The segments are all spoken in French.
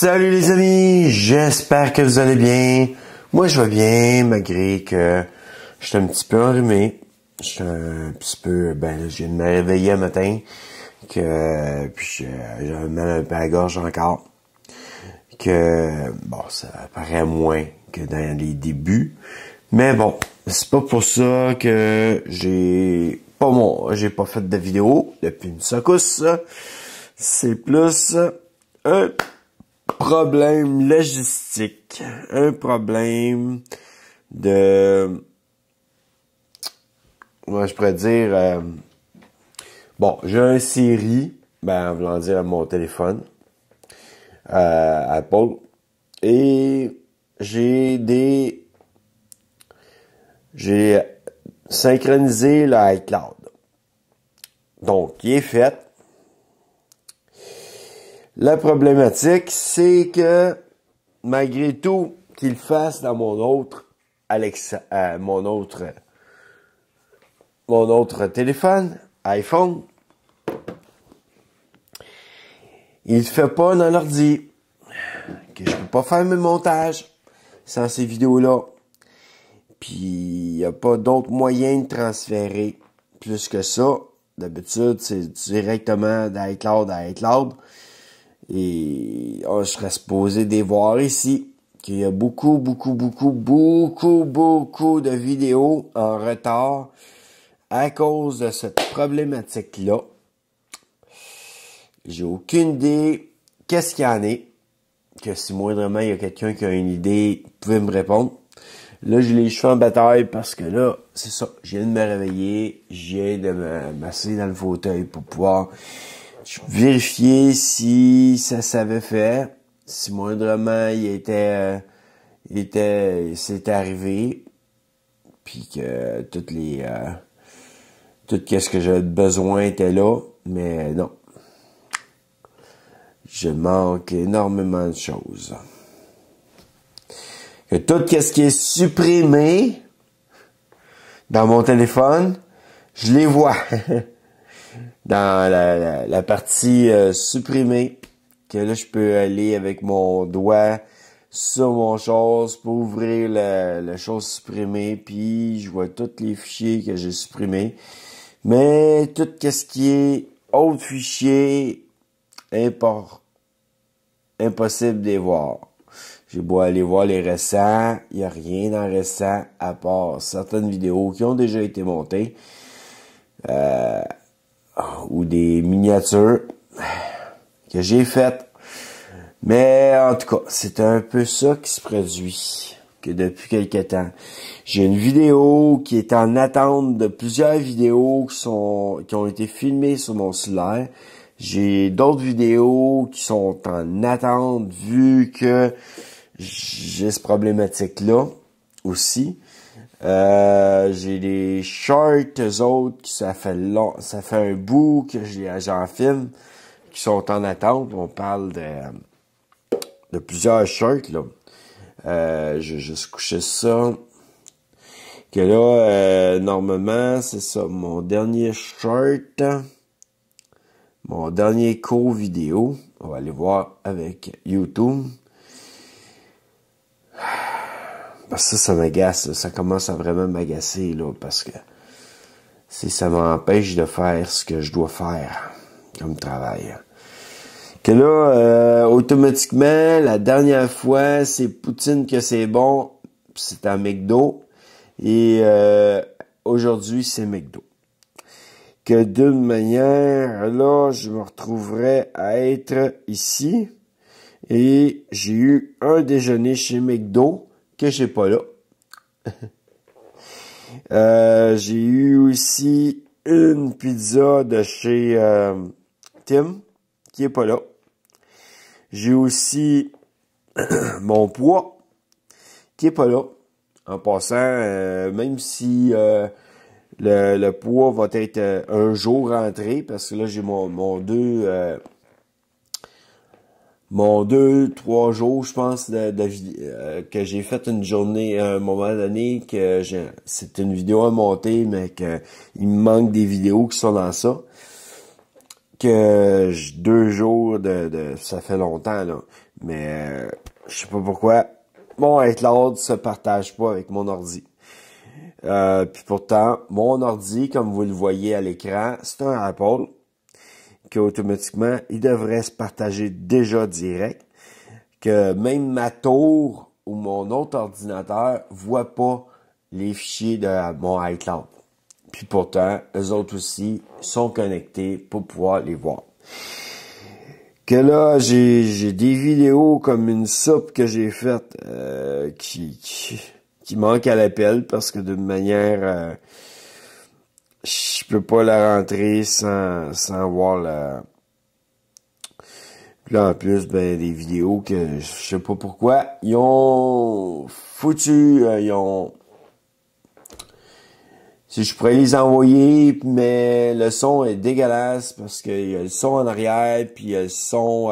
Salut les amis, j'espère que vous allez bien. Moi je vais bien malgré que je suis un petit peu enrhumé. Je suis un petit peu, je viens de me réveiller un matin puis j'ai mal un peu à la gorge encore. Ça paraît moins que dans les débuts. Mais bon, c'est pas pour ça que j'ai pas fait de vidéo depuis une secousse. C'est plus un problème logistique, un problème de, moi je pourrais dire, j'ai un Siri, en voulant dire à mon téléphone, Apple, et j'ai synchronisé le iCloud. Donc, il est fait. La problématique, c'est que malgré tout qu'il fasse dans mon autre téléphone, iPhone, il ne fait pas dans l'ordi. Que je peux pas faire mes montages sans ces vidéos-là. Puis il n'y a pas d'autre moyen de transférer plus que ça. D'habitude, c'est directement d'iCloud à iCloud. Et je serais supposé de voir ici qu'il y a beaucoup de vidéos en retard à cause de cette problématique-là. J'ai aucune idée qu'est-ce qu'il y en est. Que si moindrement il y a quelqu'un qui a une idée, vous pouvez me répondre. Là, j'ai les cheveux en bataille parce que là, c'est ça. Je viens de me réveiller, je viens de m'asseoir dans le fauteuil pour pouvoir vérifier si ça s'avait fait, si moindrement c'était arrivé, puis que tout ce que j'avais besoin était là, mais non. Je manque énormément de choses. Que tout ce qui est supprimé dans mon téléphone, je les vois. Dans la partie supprimée, que là je peux aller avec mon doigt sur mon chose pour ouvrir la chose supprimée, puis je vois tous les fichiers que j'ai supprimés. Mais tout ce qui est autre fichier, impossible de les voir. J'ai beau aller voir les récents, il n'y a rien dans récent à part certaines vidéos qui ont déjà été montées. Ou des miniatures que j'ai faites. Mais en tout cas, c'est un peu ça qui se produit que depuis quelque temps. J'ai une vidéo qui est en attente de plusieurs vidéos qui ont été filmées sur mon cellulaire. J'ai d'autres vidéos qui sont en attente vu que j'ai cette problématique-là aussi. J'ai des shorts, eux autres, ça fait un bout que j'en filme, qui sont en attente. On parle de plusieurs shorts, là. Je vais juste coucher ça. Que là, normalement, c'est ça, mon dernier short, mon dernier court vidéo. On va aller voir avec YouTube. Parce que ça m'agace, ça commence à vraiment m'agacer, là, parce que ça m'empêche de faire ce que je dois faire comme travail. Que là, automatiquement, la dernière fois, c'est poutine que c'est bon, c'est à McDo, et aujourd'hui, c'est McDo. Que d'une manière, là, je me retrouverai à être ici, et j'ai eu un déjeuner chez McDo, que j'ai pas là. J'ai eu aussi une pizza de chez Tim, qui est pas là. J'ai aussi mon poids, qui est pas là. En passant, même si le poids va être un jour rentré, parce que là, j'ai mon 2-3 jours, je pense, que j'ai fait une journée à un moment donné, c'est une vidéo à monter, mais que il me manque des vidéos qui sont dans ça. Que 2 jours ça fait longtemps, là. Mais je sais pas pourquoi. Mon iCloud se partage pas avec mon ordi. Puis pourtant, mon ordi, comme vous le voyez à l'écran, c'est un Apple, qu'automatiquement, il devrait se partager déjà direct. Que même ma tour ou mon autre ordinateur voit pas les fichiers de mon iCloud. Puis pourtant, eux autres aussi sont connectés pour pouvoir les voir. Que là, j'ai des vidéos comme une soupe que j'ai faite qui manque à l'appel parce que d'une manière, je peux pas la rentrer sans voir la... Puis là, en plus, ben, des vidéos que je sais pas pourquoi, ils ont foutu, si je pourrais les envoyer, mais le son est dégueulasse parce qu'il y a le son en arrière, puis il y a le son,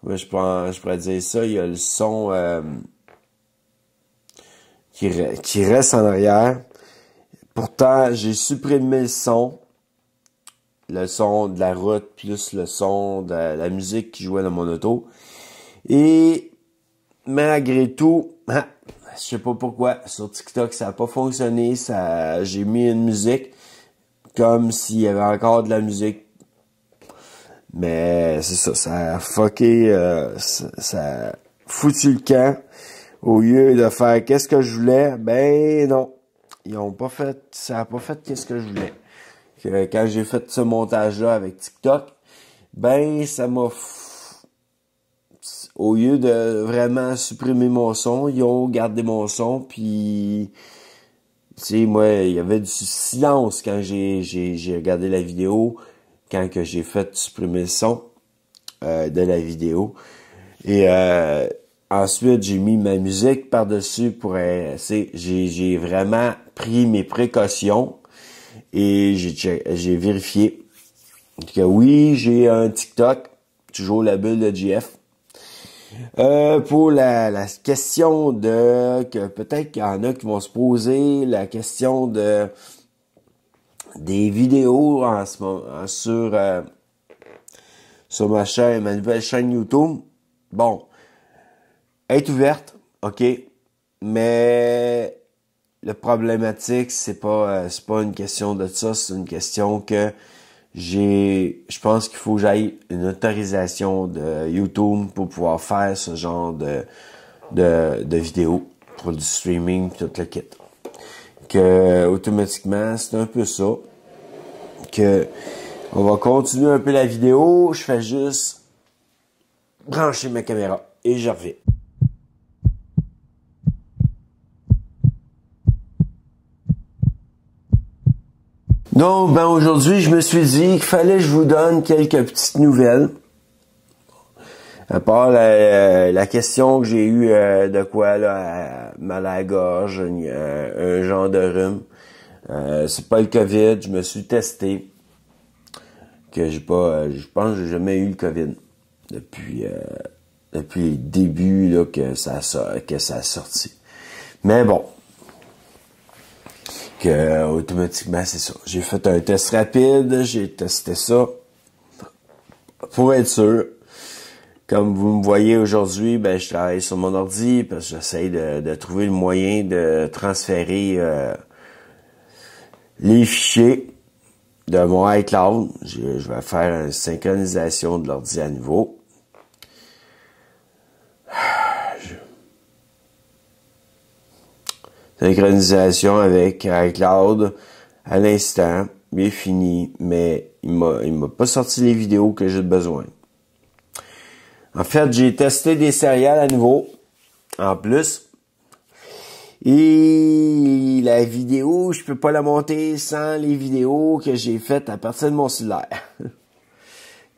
comment je pourrais dire ça, il y a le son qui reste en arrière. Pourtant, j'ai supprimé le son de la route, plus le son de la musique qui jouait dans mon auto. Et malgré tout, je sais pas pourquoi, sur TikTok, ça a pas fonctionné. J'ai mis une musique comme s'il y avait encore de la musique. Mais c'est ça, ça a fucké, ça a foutu le camp. Au lieu de faire qu'est-ce que je voulais, ben non. Ça a pas fait qu'est-ce que je voulais. Quand j'ai fait ce montage-là avec TikTok, ben ça m'a... Au lieu de vraiment supprimer mon son, ils ont gardé mon son, puis... Tu sais, moi, il y avait du silence quand j'ai regardé la vidéo, quand que j'ai fait supprimer le son de la vidéo. Et ensuite, j'ai mis ma musique par-dessus pour... j'ai vraiment pris mes précautions. Et j'ai vérifié que oui, j'ai un TikTok, toujours la bulle de GF. Pour la question que peut-être qu'il y en a qui vont se poser la question des vidéos en ce moment sur ma nouvelle chaîne YouTube. Bon, elle est ouverte, ok, mais le problématique, c'est pas une question de ça, c'est une question que je pense qu'il faut que j'aille une autorisation de YouTube pour pouvoir faire ce genre de vidéos pour du streaming tout le kit. Que automatiquement, c'est un peu ça. Que on va continuer un peu la vidéo, je fais juste brancher ma caméra et je reviens. Donc, ben aujourd'hui, je me suis dit qu'il fallait que je vous donne quelques petites nouvelles. À part la question que j'ai eue de quoi, là, mal à la gorge, un genre de rhume. C'est pas le COVID, je me suis testé. Que je pense que j'ai jamais eu le COVID depuis le début là, que ça a sorti. Mais bon. Que automatiquement, c'est ça. J'ai fait un test rapide, j'ai testé ça pour être sûr. Comme vous me voyez aujourd'hui, ben je travaille sur mon ordi parce que j'essaie de trouver le moyen de transférer les fichiers de mon iCloud. Je vais faire une synchronisation de l'ordi à nouveau. Synchronisation avec iCloud à l'instant, bien fini, mais il m'a pas sorti les vidéos que j'ai besoin. En fait, j'ai testé des céréales à nouveau, en plus. Et la vidéo, je peux pas la monter sans les vidéos que j'ai faites à partir de mon cellulaire.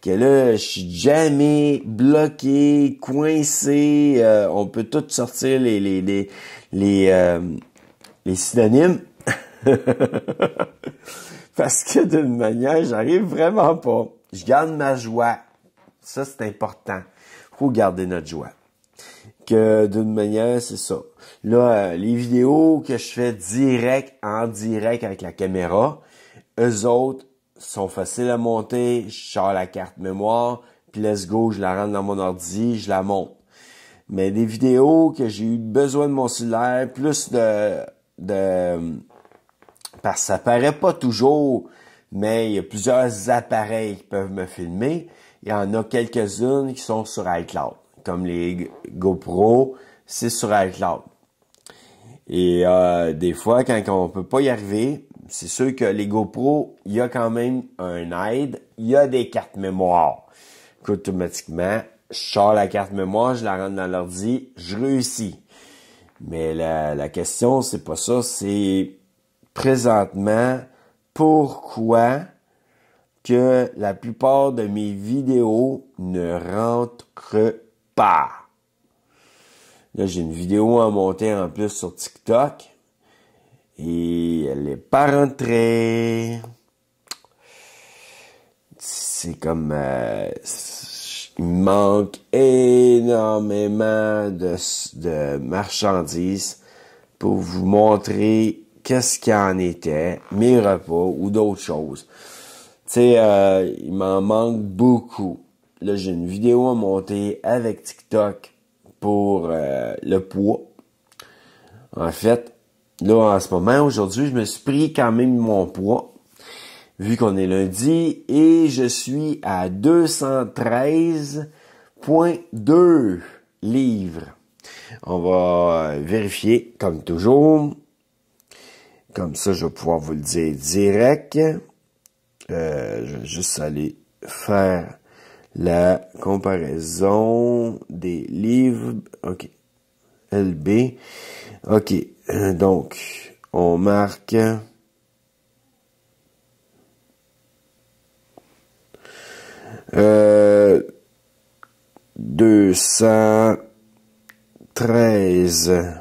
Que là, je suis jamais bloqué, coincé. On peut tout sortir les synonymes. Parce que d'une manière, j'arrive vraiment pas. Je garde ma joie. Ça, c'est important. Faut garder notre joie. Que d'une manière, c'est ça. Là, les vidéos que je fais en direct avec la caméra, eux autres sont faciles à monter. Je sors la carte mémoire, puis let's go, je la rentre dans mon ordi, je la monte. Mais des vidéos que j'ai eu besoin de mon cellulaire, plus parce que ça paraît pas toujours, mais il y a plusieurs appareils qui peuvent me filmer. Il y en a quelques-unes qui sont sur iCloud, comme les GoPro, c'est sur iCloud. Et des fois, quand on peut pas y arriver, c'est sûr que les GoPro, il y a quand même un aide, il y a des cartes mémoire. Automatiquement, je sors la carte mémoire, je la rentre dans l'ordi, je réussis. Mais la question, c'est pas ça, c'est présentement pourquoi que la plupart de mes vidéos ne rentrent pas. Là, j'ai une vidéo à monter en plus sur TikTok et elle n'est pas rentrée. C'est comme... il manque énormément de marchandises pour vous montrer qu'est-ce qu'il en était, mes repas ou d'autres choses. Tu sais, il m'en manque beaucoup. Là, j'ai une vidéo à monter avec TikTok pour le poids. En fait, là, en ce moment, aujourd'hui, je me suis pris quand même mon poids, vu qu'on est lundi, et je suis à 213,2 livres. On va vérifier, comme toujours. Comme ça, je vais pouvoir vous le dire direct. Je vais juste aller faire la comparaison des livres. OK. LB. OK. Donc, on marque 213,2.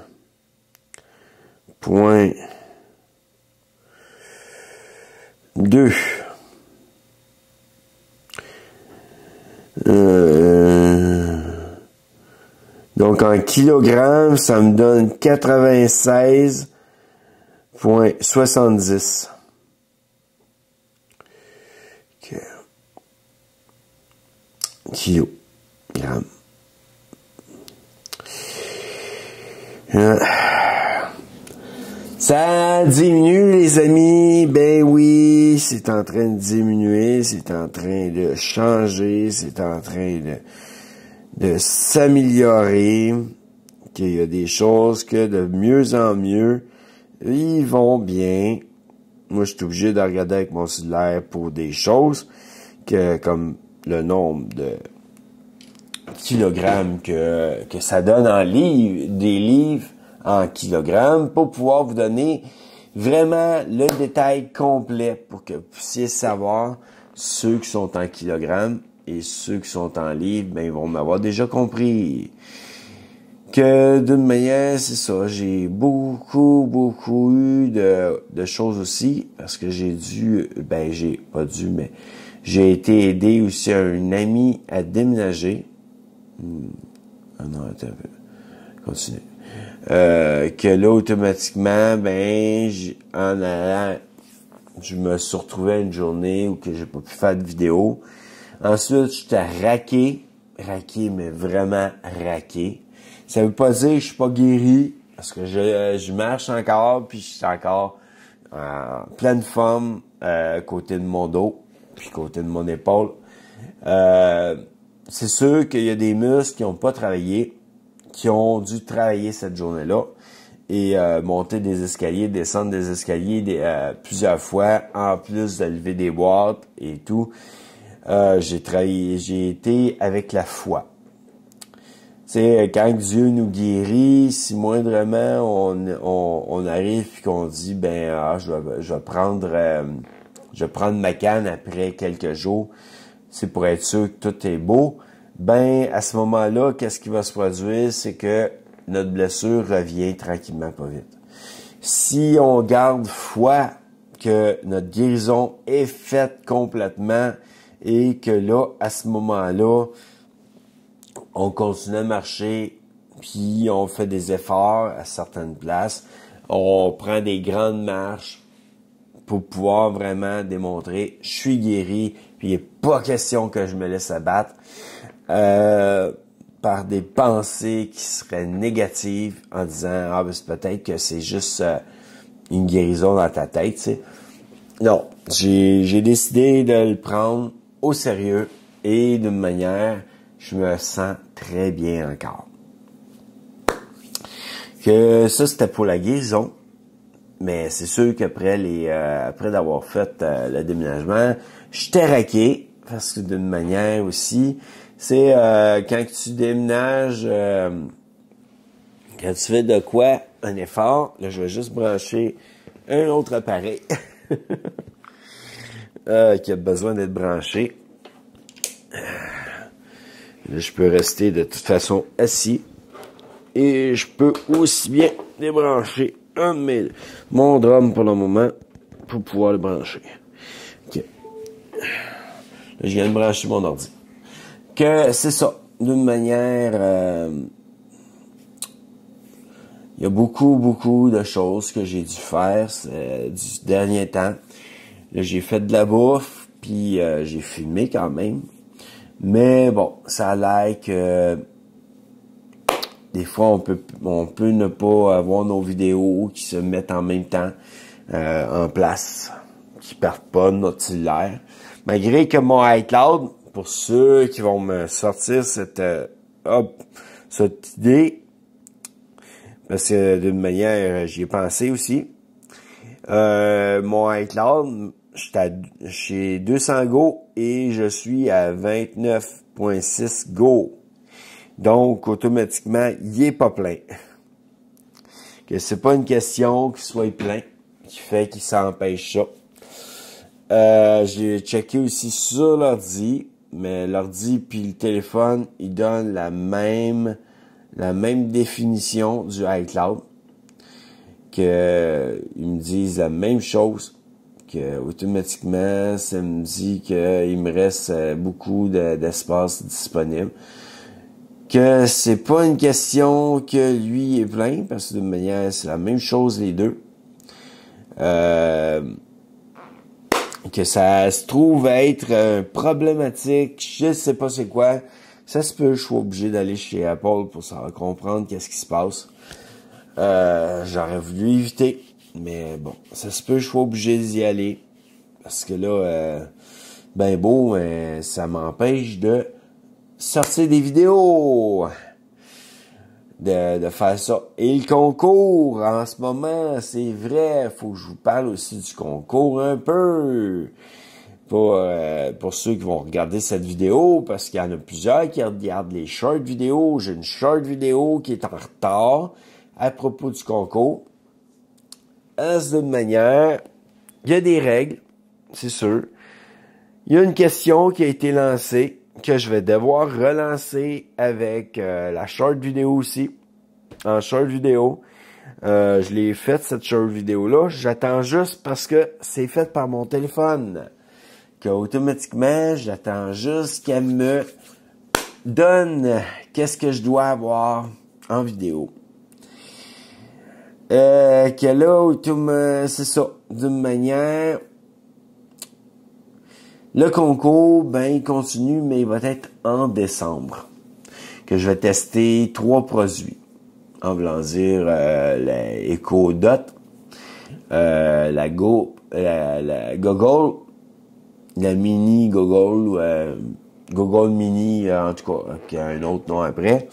Donc en kilogrammes, ça me donne 96,70. Okay. Kilogrammes. Ça diminue, les amis. Ben oui, c'est en train de diminuer, c'est en train de changer, c'est en train de s'améliorer. Qu'il y a des choses que de mieux en mieux, ils vont bien. Moi, je suis obligé de regarder avec mon cellulaire pour des choses que comme le nombre de kilogrammes que ça donne en livres, des livres en kilogrammes, pour pouvoir vous donner vraiment le détail complet pour que vous puissiez savoir ceux qui sont en kilogrammes et ceux qui sont en livres, ben ils vont m'avoir déjà compris que d'une manière, c'est ça, j'ai beaucoup eu de choses aussi, parce que j'ai été aidé aussi à un ami à déménager. Ah non, attends un peu. Continue. Que là, automatiquement, en allant, je me suis retrouvé à une journée où que j'ai pas pu faire de vidéo. Ensuite, j'étais raqué, mais vraiment raqué. Ça veut pas dire que je suis pas guéri, parce que je marche encore, puis je suis encore en pleine forme côté de mon dos, puis côté de mon épaule. C'est sûr qu'il y a des muscles qui n'ont pas travaillé, qui ont dû travailler cette journée-là et monter des escaliers, descendre des escaliers plusieurs fois, en plus de lever des boîtes et tout. J'ai été avec la foi. Tu sais, quand Dieu nous guérit, si moindrement on arrive et qu'on dit je vais prendre ma canne après quelques jours, c'est pour être sûr que tout est beau. À ce moment-là, qu'est-ce qui va se produire, c'est que notre blessure revient tranquillement pas vite. Si on garde foi que notre guérison est faite complètement et que là, à ce moment-là, on continue à marcher, puis on fait des efforts à certaines places, on prend des grandes marches, pour pouvoir vraiment démontrer je suis guéri, puis il n'est pas question que je me laisse abattre par des pensées qui seraient négatives en disant ah ben c'est peut-être que c'est juste une guérison dans ta tête, tu sais. Non, j'ai décidé de le prendre au sérieux et d'une manière, je me sens très bien encore. Que ça, c'était pour la guérison. Mais c'est sûr qu'après après d'avoir fait le déménagement, j'étais raqué. Parce que d'une manière aussi, c'est quand tu déménages, quand tu fais de quoi un effort, là, je vais juste brancher un autre appareil qui a besoin d'être branché. Là, je peux rester de toute façon assis. Et je peux aussi bien débrancher mon drum pour le moment pour pouvoir le brancher. Okay. Là, je viens de brancher mon ordi. Que c'est ça. D'une manière... il y a beaucoup de choses que j'ai dû faire du dernier temps. Là, j'ai fait de la bouffe, puis j'ai filmé quand même. Mais bon, ça a l'air que... Des fois, on peut ne pas avoir nos vidéos qui se mettent en même temps en place, qui partent pas de notre cellulaire. Malgré que mon iCloud, pour ceux qui vont me sortir cette idée, parce que d'une manière, j'y ai pensé aussi. Mon iCloud, j'ai 200 Go et je suis à 29.6 Go. Donc, automatiquement, il est pas plein. Que c'est pas une question qu'il soit plein qui fait qu'il s'empêche ça. J'ai checké aussi sur l'ordi, mais l'ordi puis le téléphone, ils donnent la même définition du iCloud. Que ils me disent la même chose. Que automatiquement, ça me dit qu'il me reste beaucoup d'espace disponible. Que c'est pas une question que lui est plein, parce que de manière, c'est la même chose les deux. Que ça se trouve être problématique, je sais pas c'est quoi. Ça se peut, je suis obligé d'aller chez Apple pour savoir comprendre qu'est-ce qui se passe. J'aurais voulu éviter, mais bon, ça se peut, je suis obligé d'y aller. Parce que là, ben beau, ça m'empêche de sortir des vidéos, de faire ça. Et le concours, en ce moment, c'est vrai, faut que je vous parle aussi du concours un peu. Pour ceux qui vont regarder cette vidéo, parce qu'il y en a plusieurs qui regardent les short vidéos. J'ai une short vidéo qui est en retard à propos du concours. D'une manière, il y a des règles, c'est sûr. Il y a une question qui a été lancée, que je vais devoir relancer avec la short vidéo aussi. En short vidéo. Je l'ai faite, cette short vidéo-là. J'attends juste parce que c'est fait par mon téléphone. Que automatiquement, j'attends juste qu'elle me donne qu'est-ce que je dois avoir en vidéo. Que là, c'est ça. D'une manière... Le concours, ben, il continue, mais il va être en décembre. Que je vais tester 3 produits. En voulant dire, la Echo Dot, la Goggle, la Mini Goggle, Goggle Mini, en tout cas, qui a un autre nom après,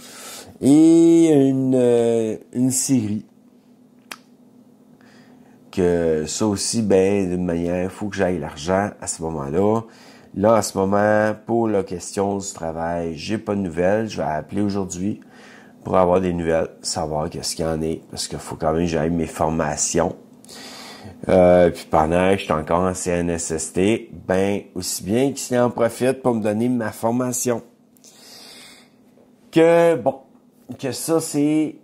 et une série. Que ça aussi, ben, d'une manière, il faut que j'aille l'argent à ce moment-là. Là, en ce moment, pour la question du travail, j'ai pas de nouvelles. Je vais appeler aujourd'hui pour avoir des nouvelles, savoir qu'est-ce qu'il y en est, parce qu'il faut quand même que j'aille mes formations. Puis pendant que je suis encore en CNSST, ben, aussi bien qu'il en profite pour me donner ma formation. Que, bon, que ça, c'est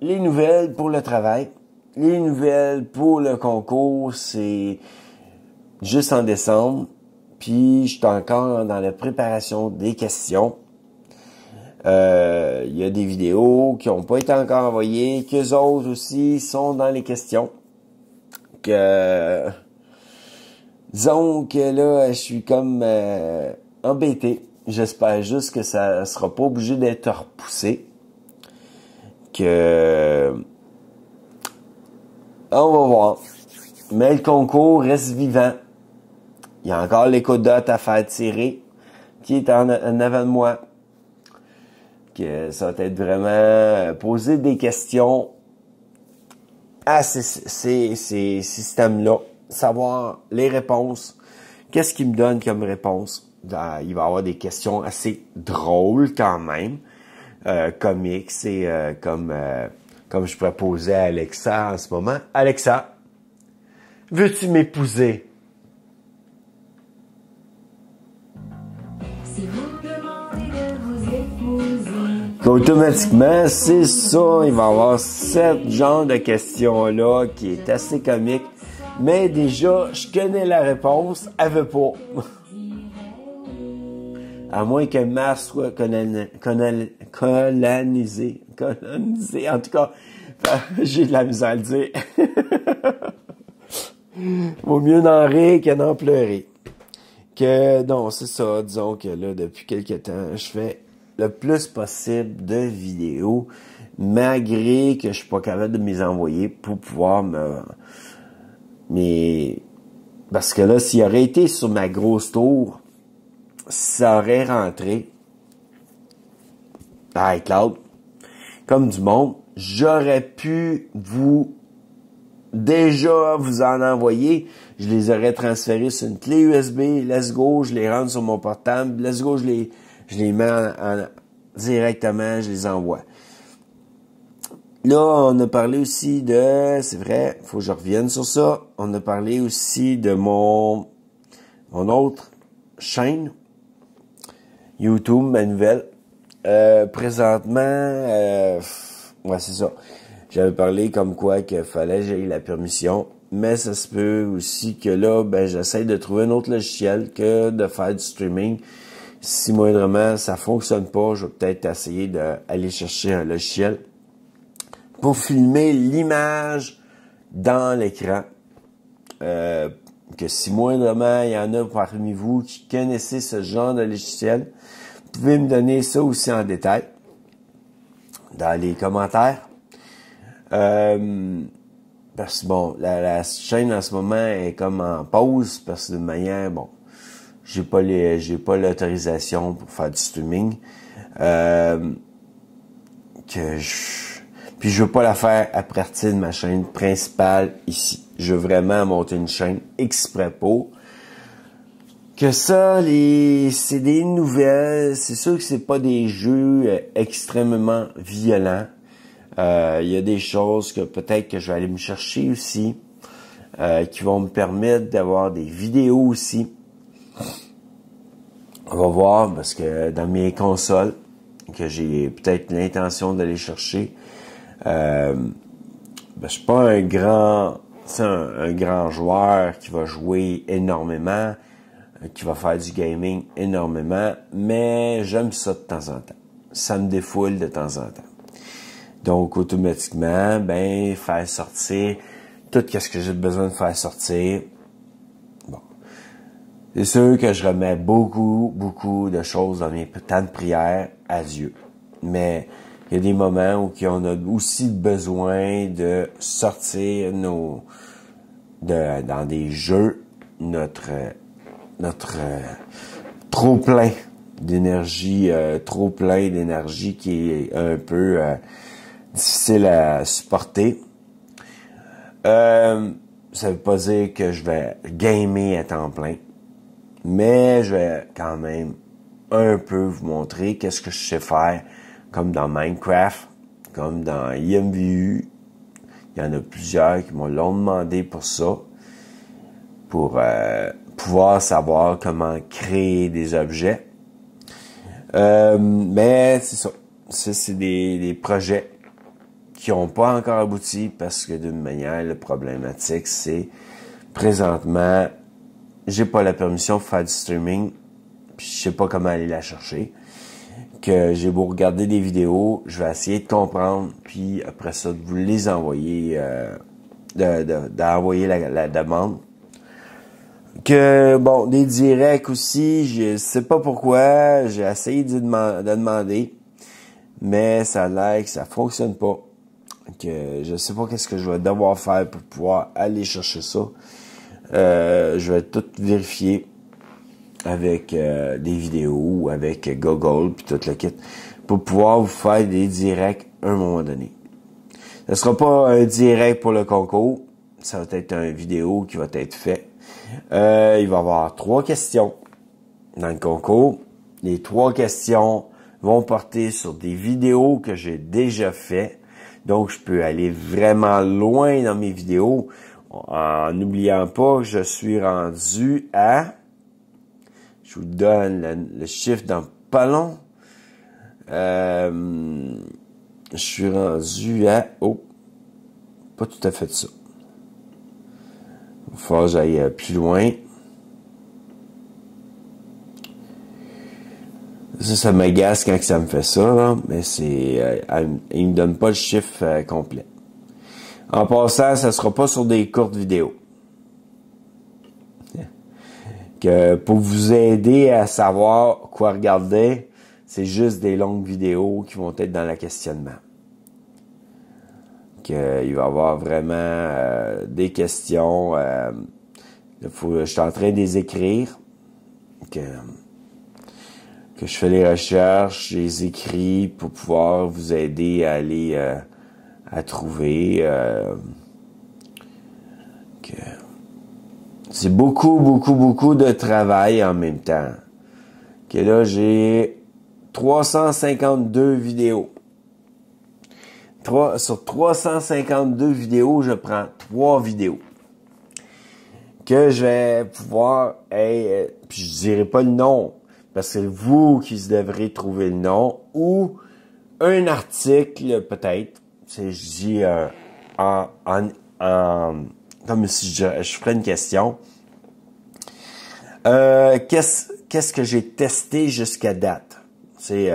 les nouvelles pour le travail. Les nouvelles pour le concours, c'est juste en décembre. Puis, je suis encore dans la préparation des questions. Il y a des vidéos qui n'ont pas été encore envoyées, qu'eux autres aussi sont dans les questions. Que Disons que là, je suis comme embêté. J'espère juste que ça sera pas obligé d'être repoussé. Que on va voir. Mais le concours reste vivant. Il y a encore l'écho dot à faire tirer, qui est en avant de moi. Que ça va être vraiment poser des questions à ces systèmes-là. Savoir les réponses. Qu'est-ce qu'ils me donnent comme réponse? Il va y avoir des questions assez drôles quand même. Comiques et comme je pourrais poser à Alexa en ce moment. Alexa, veux-tu m'épouser? Si vous demandez de vous épouser. Automatiquement, c'est ça, il va y avoir ce genre de questions-là qui est assez comique. Mais déjà, je connais la réponse, elle veut pas. À moins que Mars soit colonisé. En tout cas, j'ai de la misère à le dire. Vaut mieux d'en rire que d'en pleurer. Non, c'est ça. Disons que là, depuis quelques temps, je fais le plus possible de vidéos, malgré que je suis pas capable de me les envoyer pour pouvoir parce que là, s'il aurait été sur ma grosse tour, ça aurait rentré à iCloud comme du monde. J'aurais pu déjà vous en envoyer. Je les aurais transférés sur une clé USB. Let's go, je les rentre sur mon portable. Let's go, je les mets directement, je les envoie. Là, on a parlé aussi c'est vrai, faut que je revienne sur ça. On a parlé aussi de mon autre chaîne, YouTube, ma nouvelle. Présentement, ouais, c'est ça. J'avais parlé comme quoi qu'il fallait que j'aie la permission. Mais ça se peut aussi que là, j'essaie de trouver un autre logiciel que de faire du streaming. Si moindrement ça fonctionne pas, je vais peut-être essayer d'aller chercher un logiciel pour filmer l'image dans l'écran. Que si moindrement il y en a parmi vous qui connaissez ce genre de logiciel, vous pouvez me donner ça aussi en détail dans les commentaires. Parce que bon, la chaîne en ce moment est comme en pause parce que de manière, bon, j'ai pas l'autorisation pour faire du streaming. Puis je veux pas la faire à partir de ma chaîne principale ici. Je veux vraiment monter une chaîne exprès pour que ça, c'est des nouvelles. C'est sûr que c'est pas des jeux extrêmement violents. Il y a des choses que peut-être que je vais aller me chercher aussi, qui vont me permettre d'avoir des vidéos aussi. On va voir, parce que dans mes consoles, que j'ai peut-être l'intention d'aller chercher, je suis pas un grand joueur qui va jouer énormément, qui va faire du gaming énormément, mais j'aime ça de temps en temps. Ça me défoule de temps en temps. Donc, automatiquement, faire sortir tout ce que j'ai besoin de faire sortir. Bon. C'est sûr que je remets beaucoup de choses dans mes temps de prière à Dieu. Mais il y a des moments où on a aussi besoin de sortir dans des jeux, notre trop plein d'énergie qui est un peu difficile à supporter. Ça veut pas dire que je vais gamer à temps plein, mais je vais quand même un peu vous montrer qu'est-ce que je sais faire, comme dans Minecraft, comme dans IMVU. Il y en a plusieurs qui m'ont demandé pour ça, pour pouvoir savoir comment créer des objets. Mais c'est ça. Ça, c'est des projets qui n'ont pas encore abouti parce que d'une manière, le problématique, c'est présentement, j'ai pas la permission de faire du streaming, puis je sais pas comment aller la chercher. Que j'ai beau regarder des vidéos, je vais essayer de comprendre, puis après ça, de vous les envoyer, d'envoyer la demande. Que, bon, des directs aussi, je sais pas pourquoi, j'ai essayé de demander, mais ça a l'air que ça fonctionne pas. Que je sais pas qu'est-ce que je vais devoir faire pour pouvoir aller chercher ça. Je vais tout vérifier avec des vidéos, avec Google, puis tout le kit, pour pouvoir vous faire des directs à un moment donné. Ce sera pas un direct pour le concours, ça va être une vidéo qui va être faite. Il va y avoir 3 questions dans le concours. Les 3 questions vont porter sur des vidéos que j'ai déjà fait. Donc, je peux aller vraiment loin dans mes vidéos en n'oubliant pas que je suis rendu à... Je vous donne le chiffre dans pas long. Je suis rendu à... Oh, pas tout à fait ça. Il va falloir que j'aille plus loin. Ça m'agace quand ça me fait ça, là, mais c'est... il me donne pas le chiffre complet. En passant, ça sera pas sur des courtes vidéos. Que pour vous aider à savoir quoi regarder, c'est juste des longues vidéos qui vont être dans le questionnement. Il va y avoir vraiment des questions. Je suis en train de les écrire. Que je fais les recherches, je les écris pour pouvoir vous aider à aller à trouver. C'est beaucoup de travail en même temps. Que là, j'ai 352 vidéos. Sur 352 vidéos, je prends 3 vidéos. Que je vais pouvoir... puis je dirai pas le nom, parce que c'est vous qui devrez trouver le nom, ou un article, peut-être. Je dis comme si je ferais une question. Qu'est-ce que j'ai testé jusqu'à date? C'est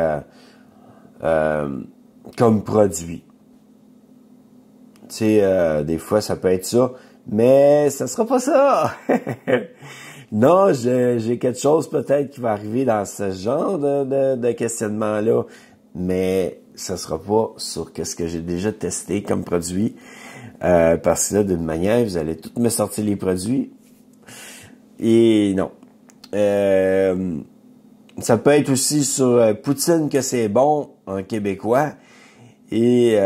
comme produit. Tu sais, des fois, ça peut être ça, mais ça sera pas ça! Non, j'ai quelque chose peut-être qui va arriver dans ce genre de questionnement-là, mais ça sera pas sur qu'est-ce que j'ai déjà testé comme produit, parce que là, d'une manière, vous allez tous me sortir les produits, et non. Ça peut être aussi sur poutine que c'est bon en québécois, et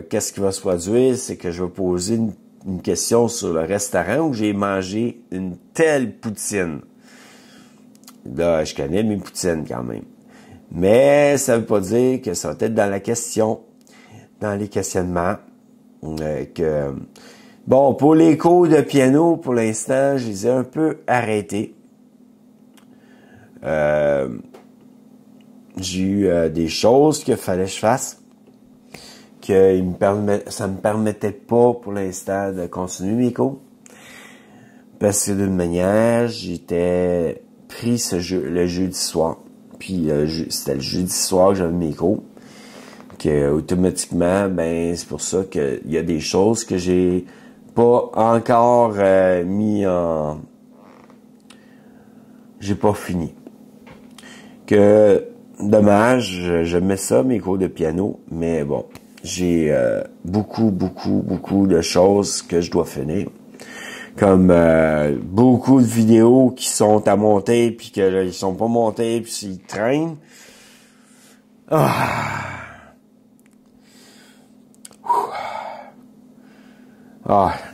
qu'est-ce qui va se produire, c'est que je vais poser une question sur le restaurant où j'ai mangé une telle poutine. Là, je connais mes poutines quand même. Mais ça veut pas dire que ça va être dans la question, dans les questionnements. Bon, pour les cours de piano, pour l'instant, je les ai un peu arrêtés. J'ai eu des choses qu'il fallait que je fasse. Ça me permettait pas pour l'instant de continuer mes cours. Parce que d'une manière, j'étais pris le jeudi soir. Puis c'était le jeudi soir que j'avais mes cours. Que automatiquement, ben c'est pour ça qu'il y a des choses que j'ai pas encore mis en... J'ai pas fini. Que dommage, je mets ça, mes cours de piano, mais bon. J'ai beaucoup de choses que je dois finir. Comme beaucoup de vidéos qui sont à monter, puis que là, ils sont pas montés, puis ils traînent.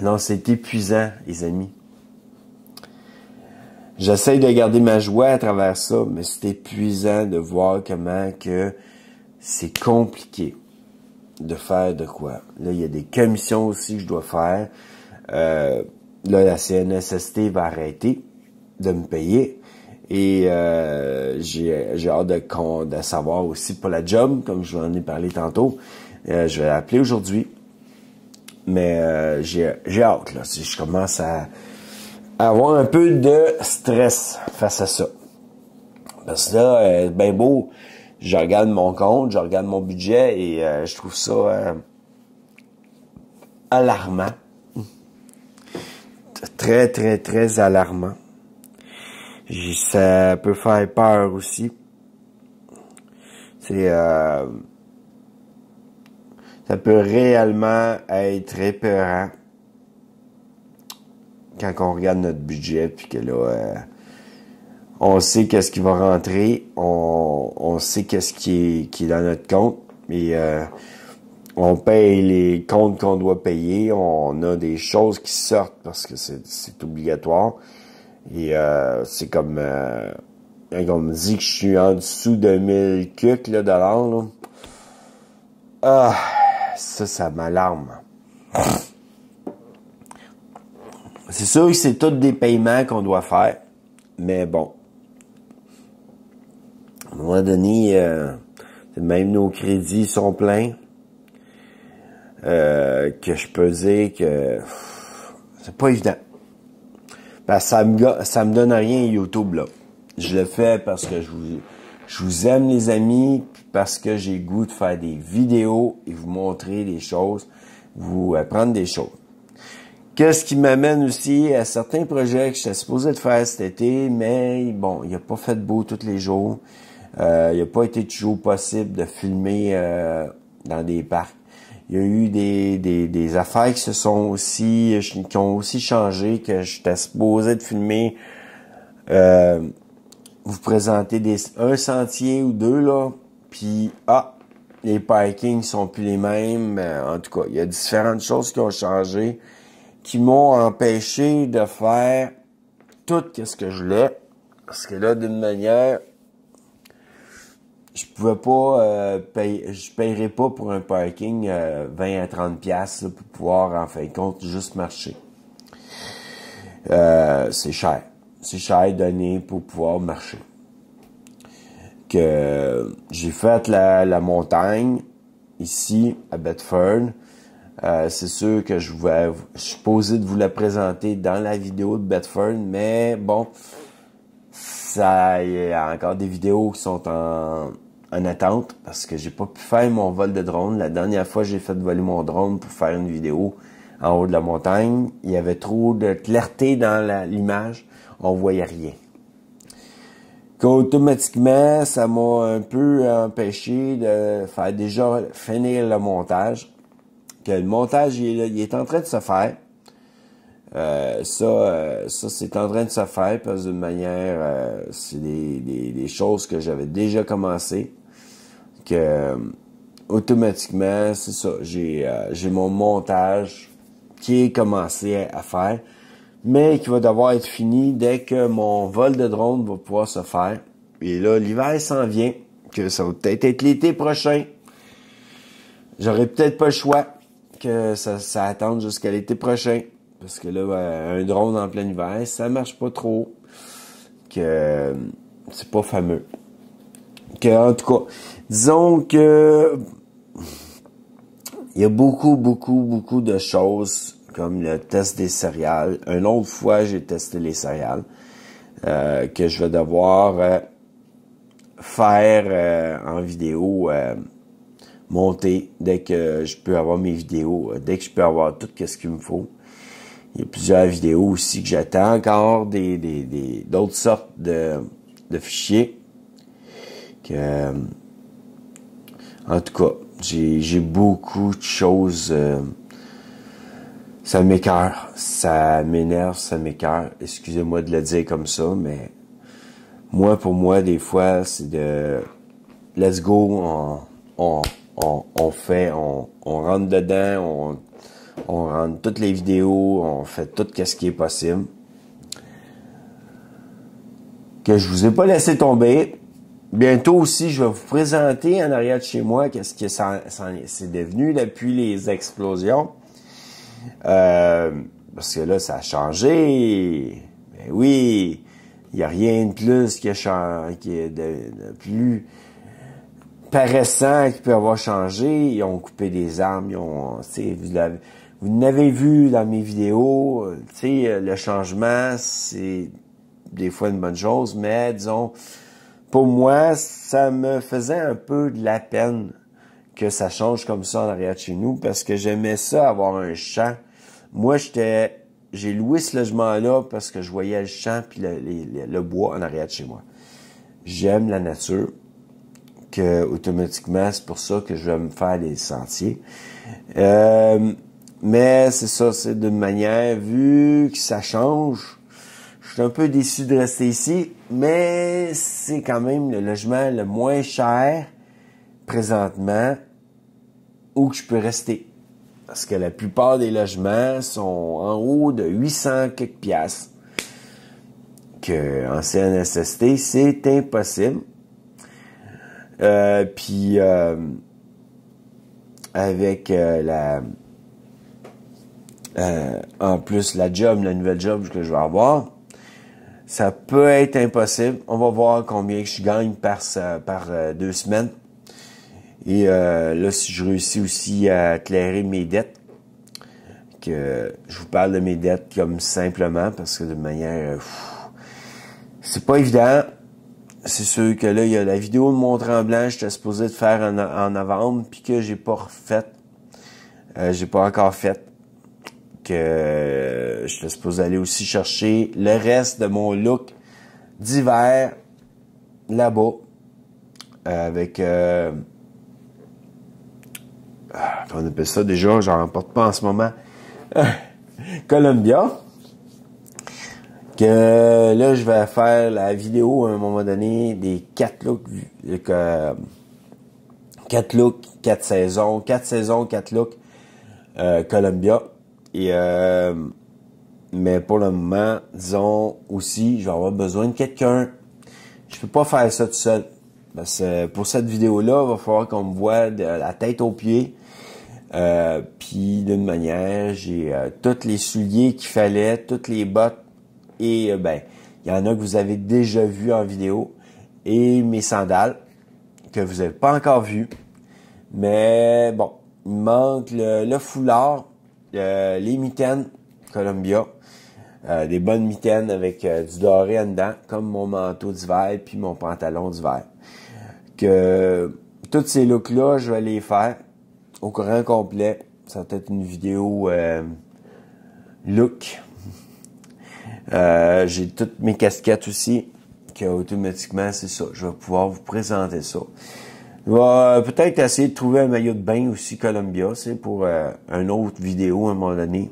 Non, c'est épuisant, les amis. J'essaie de garder ma joie à travers ça, mais c'est épuisant de voir comment que c'est compliqué de faire de quoi. Là, il y a des commissions aussi que je dois faire. Là, la CNSST va arrêter de me payer. Et j'ai hâte de savoir aussi pour la job, comme je vous en ai parlé tantôt. Je vais l'appeler aujourd'hui. Mais j'ai hâte, là. Si je commence à avoir un peu de stress face à ça. Parce que là, ben beau, je regarde mon compte, je regarde mon budget et je trouve ça alarmant. Très alarmant. Ça peut faire peur aussi. C'est ça peut réellement être épeurant quand on regarde notre budget puis que là on sait qu'est-ce qui va rentrer, on sait qu'est-ce qui est dans notre compte et on paye les comptes qu'on doit payer, on a des choses qui sortent parce que c'est obligatoire et c'est comme quand on me dit que je suis en dessous de 1000 cucs là, dollars là, ça m'alarme. C'est sûr que c'est tous des paiements qu'on doit faire, mais bon. À un moment donné, même nos crédits sont pleins, que je peux dire que c'est pas évident. Parce que ça me donne rien YouTube, là. Je le fais parce que je vous aime, les amis, parce que j'ai le goût de faire des vidéos et vous montrer des choses, vous apprendre des choses. Qu'est-ce qui m'amène aussi à certains projets que j'étais supposé de faire cet été, mais bon, il n'a pas fait beau tous les jours. Il n'a pas été toujours possible de filmer dans des parcs. Il y a eu des affaires qui ont aussi changé, que j'étais supposé de filmer, vous présenter un sentier ou deux, là, puis les parkings sont plus les mêmes. En tout cas, il y a différentes choses qui ont changé, qui m'ont empêché de faire tout ce que je voulais. Parce que là, d'une manière, je pouvais pas je paierais pas pour un parking 20 à 30 piastres pour pouvoir, en fin de compte, juste marcher. C'est cher. C'est cher donné pour pouvoir marcher. Que j'ai fait la montagne ici à Bedford. C'est sûr que je suis posé de vous la présenter dans la vidéo de Bedford, mais bon, il y a encore des vidéos qui sont en attente parce que j'ai pas pu faire mon vol de drone. La dernière fois, j'ai fait voler mon drone pour faire une vidéo en haut de la montagne. Il y avait trop de clarté dans l'image. On voyait rien. Qu'automatiquement, ça m'a un peu empêché de faire déjà finir le montage. Que le montage, il est en train de se faire. Ça c'est en train de se faire parce que d'une manière, c'est des choses que j'avais déjà commencé. Que automatiquement, c'est ça. J'ai mon montage qui est commencé à faire, mais qui va devoir être fini dès que mon vol de drone va pouvoir se faire. Et là, l'hiver s'en vient, que ça va peut-être être l'été prochain. J'aurai peut-être pas le choix que ça attende jusqu'à l'été prochain. Parce que là, un drone en plein hiver, ça marche pas trop. Que c'est pas fameux. En tout cas, disons que il y a beaucoup de choses, comme le test des céréales. Une autre fois, j'ai testé les céréales, que je vais devoir faire en vidéo, monter dès que je peux avoir mes vidéos, dès que je peux avoir tout ce qu'il me faut. Il y a plusieurs vidéos aussi que j'attends encore, d'autres sortes de fichiers. En tout cas, j'ai beaucoup de choses. Ça m'écoeure, ça m'énerve, ça m'écoeure. Excusez-moi de le dire comme ça, mais pour moi, des fois, c'est de let's go, on fait, on rentre dedans, on rentre toutes les vidéos, on fait tout ce qui est possible. Que je vous ai pas laissé tomber. Bientôt aussi, je vais vous présenter en arrière de chez moi qu'est-ce que c'est devenu depuis les explosions. Parce que là, ça a changé. Ben oui, il n'y a rien de plus qui est de plus paraissant qui peut avoir changé. Ils ont coupé des arbres, vous l'avez vu dans mes vidéos, le changement, c'est des fois une bonne chose, mais disons, pour moi, ça me faisait un peu de la peine que ça change comme ça en arrière de chez nous, parce que j'aimais ça, avoir un champ. Moi, j'ai loué ce logement-là parce que je voyais le champ puis le bois en arrière de chez moi. J'aime la nature, que automatiquement, c'est pour ça que je vais me faire des sentiers. Mais c'est ça, c'est d'une manière, vu que ça change, je suis un peu déçu de rester ici, mais c'est quand même le logement le moins cher présentement où que je peux rester. Parce que la plupart des logements sont en haut de 800 quelques piastres. Que en CNSST, c'est impossible. Puis avec en plus la nouvelle job que je vais avoir, ça peut être impossible. On va voir combien je gagne par 2 semaines. Et là, si je réussis aussi à éclairer mes dettes, que je vous parle de mes dettes comme simplement, parce que de manière... c'est pas évident. C'est sûr que là, il y a la vidéo de Mont-Tremblant, j'étais supposé de faire en novembre, puis que j'ai pas refait. J'ai pas encore fait. Que j'étais supposé aller aussi chercher le reste de mon look d'hiver là-bas. Avec... on appelle ça déjà, j'en porte pas en ce moment. Columbia. Que là, je vais faire la vidéo à un moment donné des 4 looks, 4 looks, 4 saisons, 4 looks Columbia. Et mais pour le moment, disons aussi, je vais avoir besoin de quelqu'un. Je peux pas faire ça tout seul. Parce que pour cette vidéo-là, il va falloir qu'on me voie de la tête aux pieds. Puis d'une manière, j'ai tous les souliers qu'il fallait, toutes les bottes. Et ben, il y en a que vous avez déjà vu en vidéo. Et mes sandales, que vous n'avez pas encore vu. Mais bon, il manque le foulard, les mitaines Columbia. Des bonnes mitaines avec du doré en dedans, comme mon manteau d'hiver puis mon pantalon d'hiver. Que tous ces looks-là, je vais les faire au courant complet. Ça va être une vidéo look. J'ai toutes mes casquettes aussi, que automatiquement, c'est ça. Je vais pouvoir vous présenter ça. Je vais peut-être essayer de trouver un maillot de bain aussi Columbia, c'est pour une autre vidéo à un moment donné.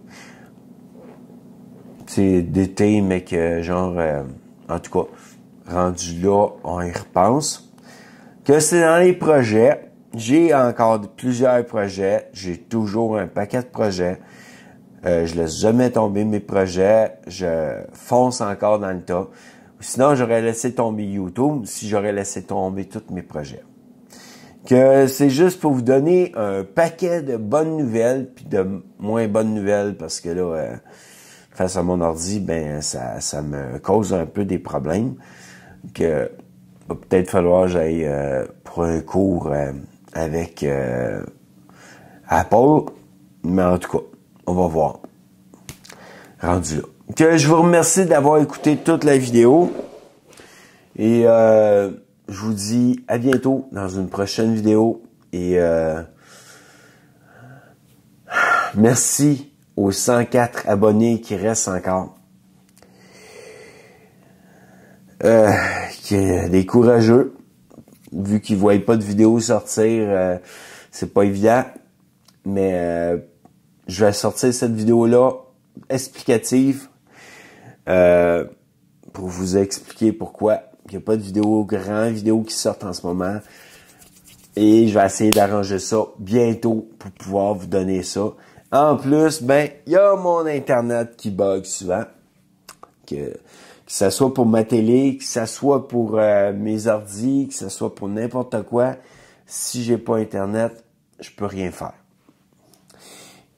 C'est d'été, mais que genre, en tout cas, rendu là, on y repense. Que c'est dans les projets. J'ai encore plusieurs projets. J'ai toujours un paquet de projets. Je laisse jamais tomber mes projets. Je fonce encore dans le tas. Sinon, j'aurais laissé tomber YouTube si j'aurais laissé tomber tous mes projets. Que c'est juste pour vous donner un paquet de bonnes nouvelles puis de moins bonnes nouvelles parce que là, face à mon ordi, ben ça me cause un peu des problèmes. Que va peut-être falloir que j'aille pour un cours avec Apple. Mais en tout cas, on va voir. Rendu là. Que je vous remercie d'avoir écouté toute la vidéo. Et je vous dis à bientôt dans une prochaine vidéo. Et merci aux 104 abonnés qui restent encore. Qui est des courageux. Vu qu'ils ne voient pas de vidéo sortir, c'est pas évident. Mais je vais sortir cette vidéo-là explicative pour vous expliquer pourquoi il n'y a pas de grand vidéo qui sortent en ce moment. Et je vais essayer d'arranger ça bientôt pour pouvoir vous donner ça. En plus, ben, il y a mon Internet qui bug souvent. Que ça soit pour ma télé, que ça soit pour mes ordis, que ça soit pour n'importe quoi. Si j'ai pas Internet, je peux rien faire.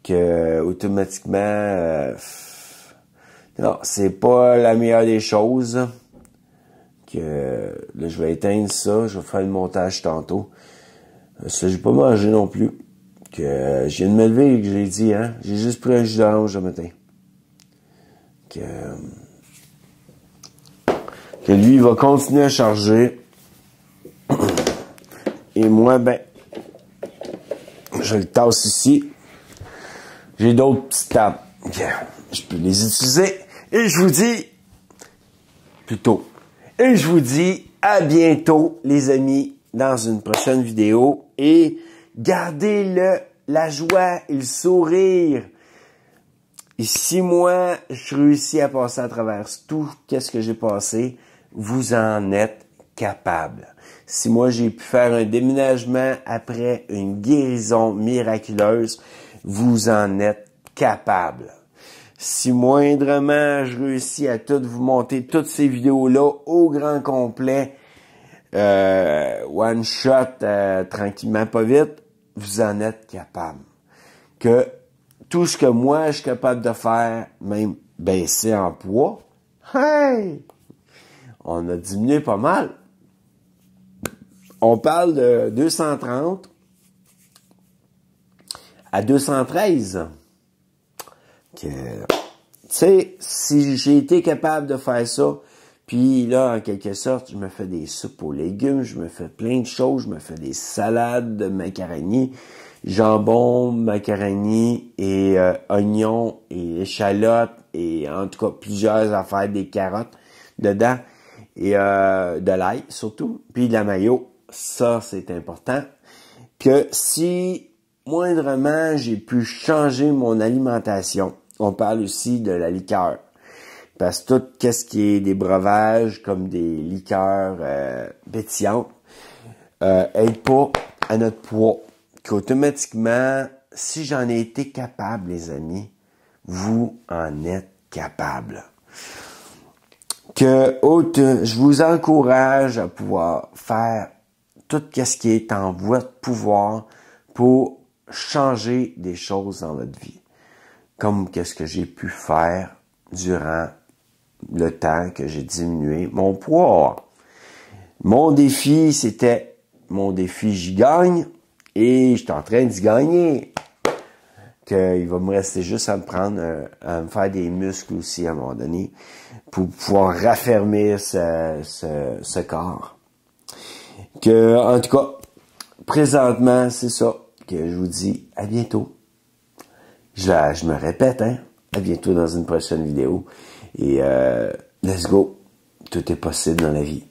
Que automatiquement, non, c'est pas la meilleure des choses. Que là, je vais éteindre ça, je vais faire le montage tantôt. Ça, j'ai pas mangé non plus. Que je viens de me lever et que j'ai dit, hein, j'ai juste pris un jus d'orange le matin. Que lui, il va continuer à charger. Et moi, ben, je le tasse ici. J'ai d'autres petites tables. je peux les utiliser. Et je vous dis, plutôt, et je vous dis à bientôt, les amis, dans une prochaine vidéo. Et gardez la joie et le sourire. Et si moi, je réussis à passer à travers tout ce que j'ai passé, vous en êtes capable. Si moi, j'ai pu faire un déménagement après une guérison miraculeuse, vous en êtes capable. Si moindrement, je réussis à tout vous monter toutes ces vidéos-là au grand complet, one shot, tranquillement, pas vite, vous en êtes capable. Que tout ce que moi, je suis capable de faire, même baisser en poids, hey! On a diminué pas mal. On parle de 230 à 213. Tu sais, si j'ai été capable de faire ça, puis là, en quelque sorte, je me fais des soupes aux légumes, je me fais plein de choses, je me fais des salades de macaroni, jambon, macaroni et oignons et échalotes et en tout cas plusieurs affaires, des carottes dedans et de l'ail surtout, puis de la mayo. Ça, c'est important. Que si moindrement j'ai pu changer mon alimentation, on parle aussi de la liqueur. Parce que tout ce qui est des breuvages comme des liqueurs pétillantes aide pas à notre poids. Qu'automatiquement, si j'en ai été capable, les amis, vous en êtes capable. Je vous encourage à pouvoir faire tout ce qui est en votre pouvoir pour changer des choses dans votre vie. Comme qu'est-ce que j'ai pu faire durant le temps que j'ai diminué mon poids. Mon défi, j'y gagne et je suis en train d'y gagner. Il va me rester juste à me faire des muscles aussi à un moment donné pour pouvoir raffermir ce corps. En tout cas, présentement, c'est ça que je vous dis à bientôt. Je me répète, hein. À bientôt dans une prochaine vidéo. Et let's go. Tout est possible dans la vie.